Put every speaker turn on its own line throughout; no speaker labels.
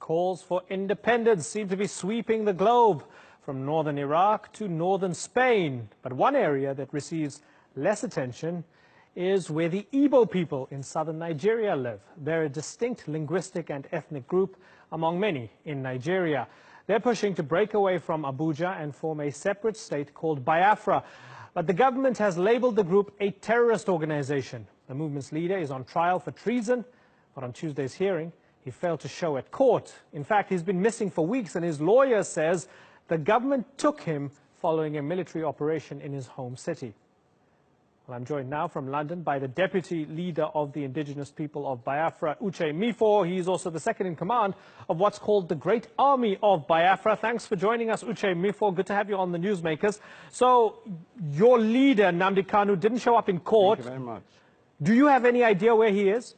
Calls for independence seem to be sweeping the globe, from northern Iraq to northern Spain. But one area that receives less attention is where the Ipob people in southern Nigeria live. They're a distinct linguistic and ethnic group among many in Nigeria. They're pushing to break away from Abuja and form a separate state called Biafra. But the government has labeled the group a terrorist organization. The movement's leader is on trial for treason, but on Tuesday's hearing, he failed to show at court. In fact, he's been missing for weeks, and his lawyer says the government took him following a military operation in his home city. Well, I'm joined now from London by the deputy leader of the indigenous people of Biafra, Uche Mefor. He's also the second in command of what's called the Great Army of Biafra. Thanks for joining us, Uche Mefor. Good to have you on the Newsmakers. So, your leader, Nnamdi Kanu, didn't show up in court.
Thank you very much.
Do you have any idea where he is?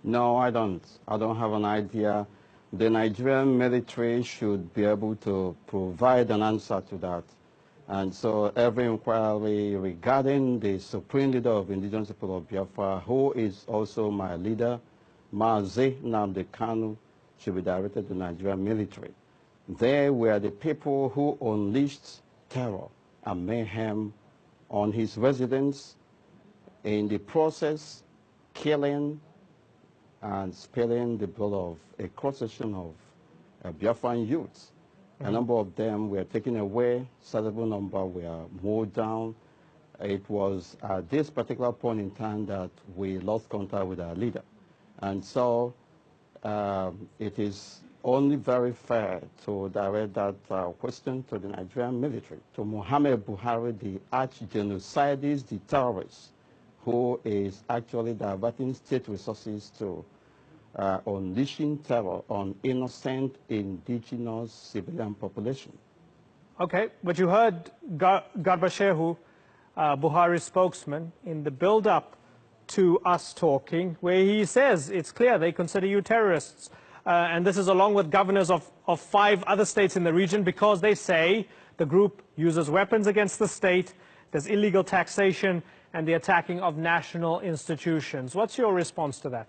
No, I don't. I don't have an idea. The Nigerian military should be able to provide an answer to that. And so every inquiry regarding the supreme leader of indigenous people of Biafra, who is also my leader, Mazi Nnamdi Kanu, should be directed to the Nigerian military. They were the people who unleashed terror and mayhem on his residence, in the process killing and spilling the blood of a cross-section of Biafran youths. A number of them were taken away, sizable number were mowed down. It was at this particular point in time that we lost contact with our leader. And so it is only very fair to direct that question to the Nigerian military, to Muhammad Buhari, the arch-genocidist, the terrorist, who is actually diverting state resources to unleashing terror on innocent indigenous civilian population.
Okay, but you heard Garba Shehu, Buhari's spokesman, in the build-up to us talking, where he says it's clear they consider you terrorists. And this is along with governors of 5 other states in the region, because they say the group uses weapons against the state, there's illegal taxation, and the attacking of national institutions. What's your response to that?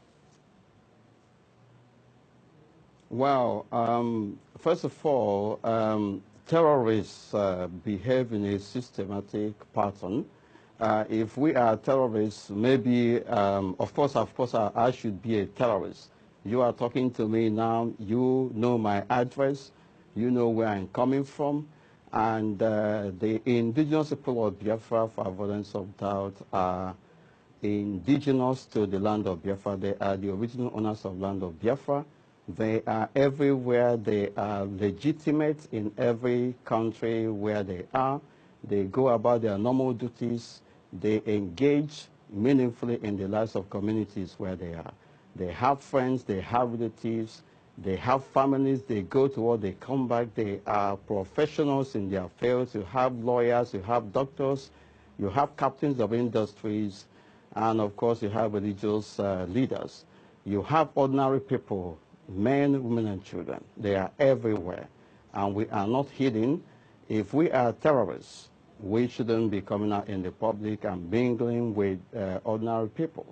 Well, first of all, terrorists behave in a systematic pattern. If we are terrorists, maybe, of course, I should be a terrorist. You are talking to me now, you know my address, you know where I'm coming from, and the indigenous people of Biafra, for avoidance of doubt, are indigenous to the land of Biafra. They are the original owners of land of Biafra. They are everywhere. They are legitimate in every country where they are. They go about their normal duties. They engage meaningfully in the lives of communities where they are. They have friends, they have relatives, they have families, they go to work, they come back. They are professionals in their fields. You have lawyers, you have doctors, you have captains of industries, and of course you have religious leaders. You have ordinary people, men, women, and children. They are everywhere, and we are not hidden. If we are terrorists, we shouldn't be coming out in the public and mingling with ordinary people.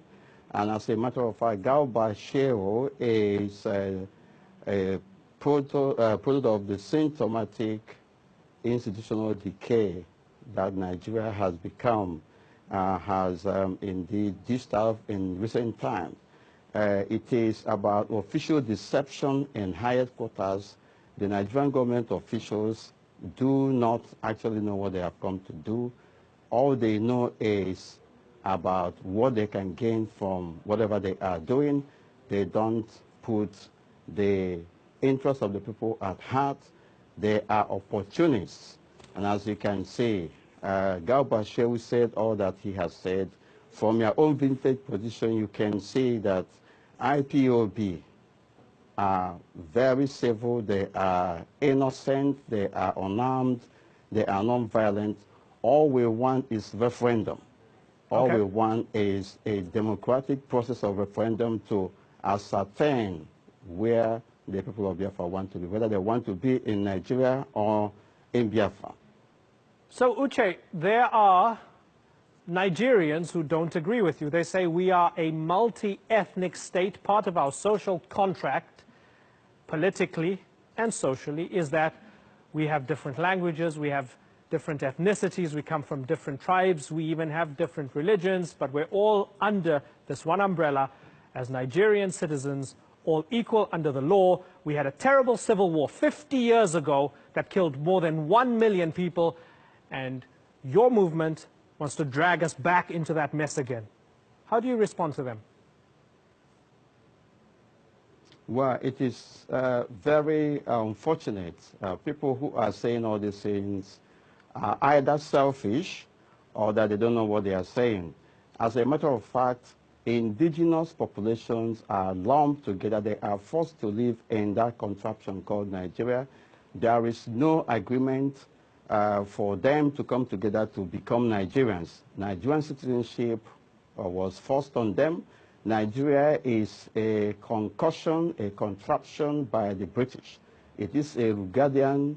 And as a matter of fact, Garba Shehu is a product of the symptomatic institutional decay that Nigeria has become, has indeed dished out in recent times. It is about official deception in highest quarters. The Nigerian government officials do not actually know what they have come to do. All they know is about what they can gain from whatever they are doing. They don't put the interests of the people at heart. They are opportunists. And as you can see, Garba Shehu said all that he has said. From your own vintage position, you can see that IPOB are very civil, they are innocent, they are unarmed, they are non-violent. All we want is referendum. All we want is a democratic process of referendum to ascertain where the people of Biafra want to be, whether they want to be in Nigeria or in Biafra.
So, Uche, there are Nigerians who don't agree with you. They say we are a multi-ethnic state. Part of our social contract, politically and socially, is that we have different languages, we have different ethnicities, we come from different tribes, we even have different religions, but we're all under this one umbrella as Nigerian citizens, all equal under the law. We had a terrible civil war 50 years ago that killed more than 1 million people, and your movement wants to drag us back into that mess again. How do you respond to them?
Well, it is very unfortunate. People who are saying all these things are either selfish or that they don't know what they are saying. As a matter of fact, indigenous populations are lumped together. They are forced to live in that contraption called Nigeria. There is no agreement for them to come together to become Nigerians. Nigerian citizenship was forced on them. Nigeria is a concussion, a contraption by the British. It is a Rugadian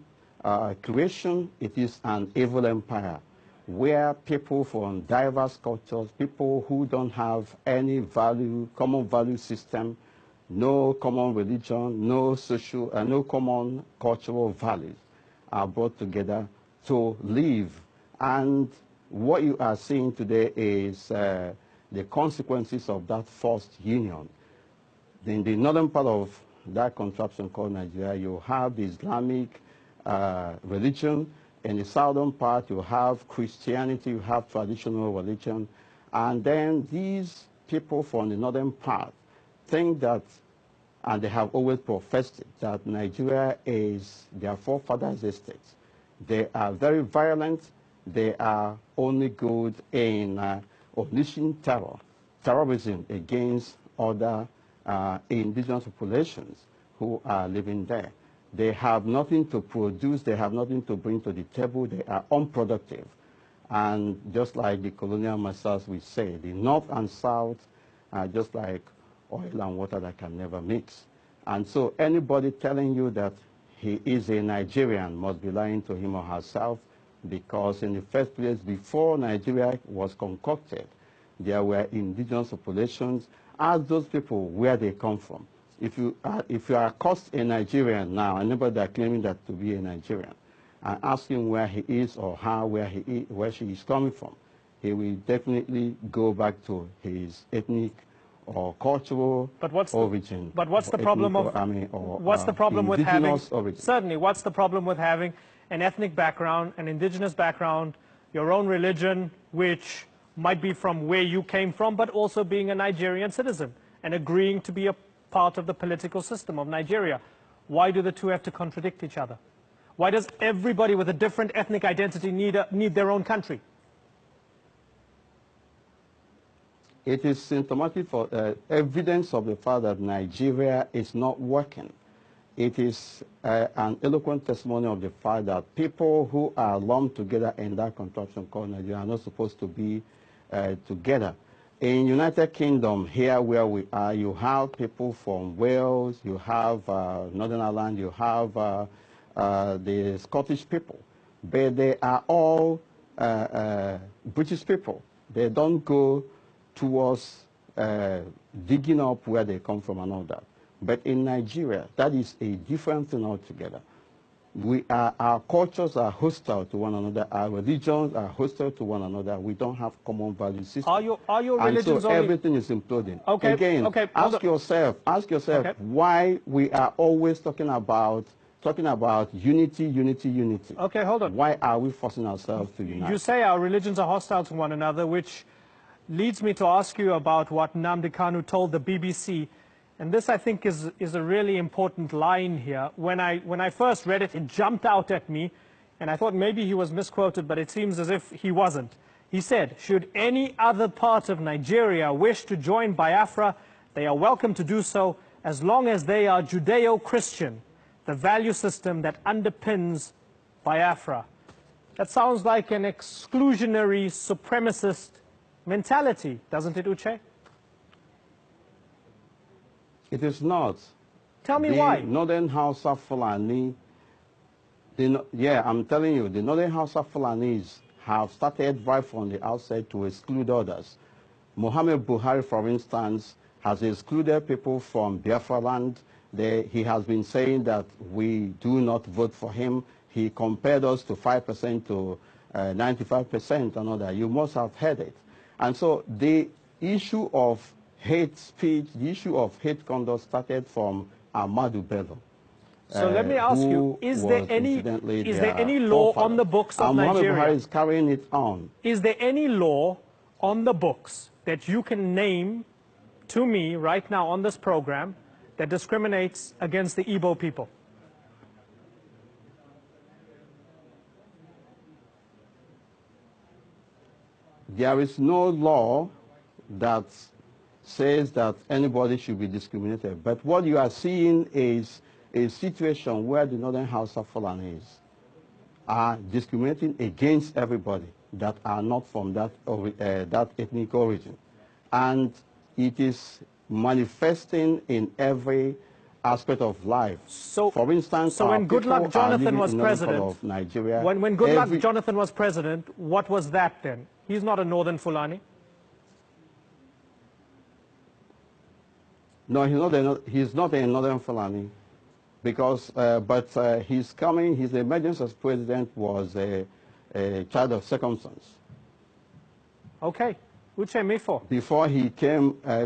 creation. It is an evil empire where people from diverse cultures, people who don't have any value, common value system, no common religion, no social, no common cultural values are brought together to live. And what you are seeing today is the consequences of that forced union. In the northern part of that contraption called Nigeria, you have the Islamic religion. In the southern part, you have Christianity, you have traditional religion. And then these people from the northern part think that, and they have always professed it, that Nigeria is their forefathers' estate. They are very violent. They are only good in unleashing terrorism against other indigenous populations who are living there. They have nothing to produce. They have nothing to bring to the table. They are unproductive. And just like the colonial masters we say, the north and south are just like oil and water that can never mix. And so anybody telling you that he is a Nigerian must be lying to him or herself, because in the first place, before Nigeria was concocted, there were indigenous populations. Ask those people where they come from. If you are accosted a Nigerian now, anybody that claiming that to be a Nigerian, and ask him where he is or where she is coming from, he will definitely go back to his ethnic or cultural origin.
But what's the problem of? What's the problem with having?
Origin.
Certainly, what's the problem with having an ethnic background, an indigenous background, your own religion, which might be from where you came from, but also being a Nigerian citizen and agreeing to be a part of the political system of Nigeria? Why do the two have to contradict each other? Why does everybody with a different ethnic identity need their own country?
It is symptomatic for evidence of the fact that Nigeria is not working. It is an eloquent testimony of the fact that people who are lumped together in that contraption called Nigeria are not supposed to be together. In United Kingdom, here where we are, you have people from Wales, you have Northern Ireland, you have the Scottish people. But they are all British people. They don't go towards digging up where they come from and all that. But in Nigeria, that is a different thing altogether. Our cultures are hostile to one another. Our religions are hostile to one another. We don't have common value systems.
Are your religions
and so
only...
everything is imploding.
Okay.
Again,
okay.
ask yourself okay, why we are always talking about unity.
Okay, hold on.
Why are we forcing ourselves to unite?
You say our religions are hostile to one another, which leads me to ask you about what Nnamdi Kanu told the BBC. And this, I think, is a really important line here. When I first read it, it jumped out at me, and I thought maybe he was misquoted, but it seems as if he wasn't. He said, should any other part of Nigeria wish to join Biafra, they are welcome to do so, as long as they are Judeo-Christian, the value system that underpins Biafra. That sounds like an exclusionary, supremacist mentality, doesn't it, Uche?
It is not.
Tell me why.
Northern Hausa Fulani, I'm telling you, the Northern Hausa Fulanis have started right from the outset to exclude others. Muhammad Buhari, for instance, has excluded people from Biafra land. He has been saying that we do not vote for him. He compared us to 5% to 95% and all that. You must have heard it. And so the issue of hate speech, the issue of hate conduct started from Ahmadu Bello.
So let me ask you, is there any law on the books of Nigeria?
Muhammad Buhari is carrying it on.
Is there any law on the books that you can name to me right now on this program that discriminates against the Igbo people?
There is no law that says that anybody should be discriminated. But what you are seeing is a situation where the Northern Hausa Fulanis are discriminating against everybody that are not from that ethnic origin. And it is manifesting in every aspect of life.
So,
for instance,
so when Goodluck Jonathan was president,
of Nigeria,
when Goodluck Jonathan was president, what was that then? He's not a Northern Fulani.
No, he's not a Northern Fulani, because his emergence as president was a child of circumstance.
Okay. Uche Mefor.
Before he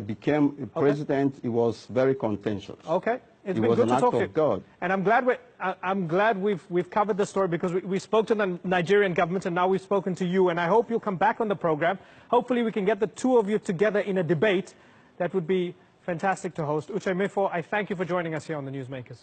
became president, it was very contentious.
Okay. It's been good to talk to you.
God.
And I'm glad we've covered the story, because we spoke to the Nigerian government and now we've spoken to you, and I hope you'll come back on the program. Hopefully we can get the two of you together in a debate. That would be fantastic to host. Uche Mefor, I thank you for joining us here on the Newsmakers.